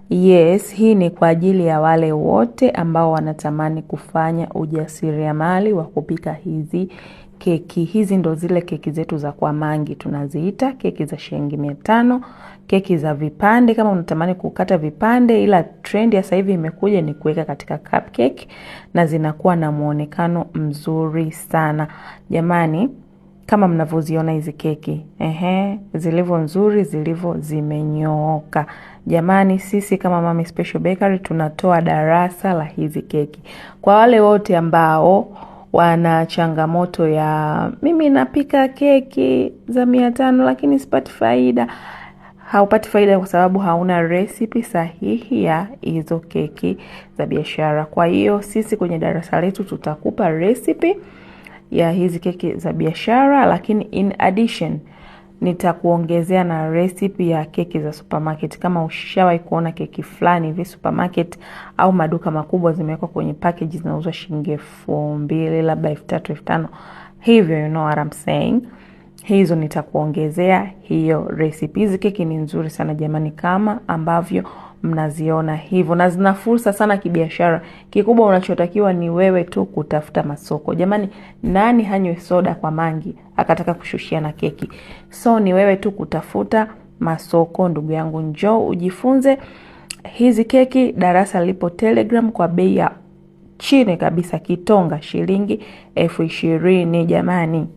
Yes, hii ni kwa ajili ya wale wote ambao wanatamani kufanya ujasiriamali wa kupika hizi keki. Hizi ndo zile keki zetu za kwa Mangi tunaziita keki za shilingi 500, keki za vipande kama unatamani kukata vipande, ila trend ya sasa hivi imekuja ni kuweka katika cupcake na zinakuwa na muonekano mzuri sana. Jamani, kama mnavyoziona hizi keki, zilivyo nzuri, zilivyo zimenyooka. Jamani, sisi kama Mami Special Bakery tunatoa darasa la hizi keki. Kwa wale wote ambao wana changamoto ya mimi napika keki za 500 lakini sipati faida. Haupati faida kwa sababu hauna recipe sahihi ya hizo keki za biashara. Kwa hiyo sisi kwenye darasa letu tutakupa recipe ya hizi keki za biashara, lakini in addition nitakuongezea na recipe ya keki za supermarket. Kama ushawahi kuona keki fulani hivi supermarket au maduka makubwa zimewekwa kwenye package zinauzwa shilingi 2000 labda 3000 5000 hivyo, you know what I'm saying. Hizo nitakuongezea hiyo recipe. Hizi keki ni nzuri sana jamani, kama ambavyo mnaziona hivyo, na zina fursa sana kibiashara. Kikubwa unachotakiwa ni wewe tu kutafuta masoko. Jamani, nani hanywe soda kwa Mangi akataka kushushia na keki? So ni wewe tu kutafuta masoko. Ndugu yangu, njoo ujifunze hizi keki. Darasa lipo Telegram kwa bei ya chini kabisa, kitonga shilingi 20,000 jamani.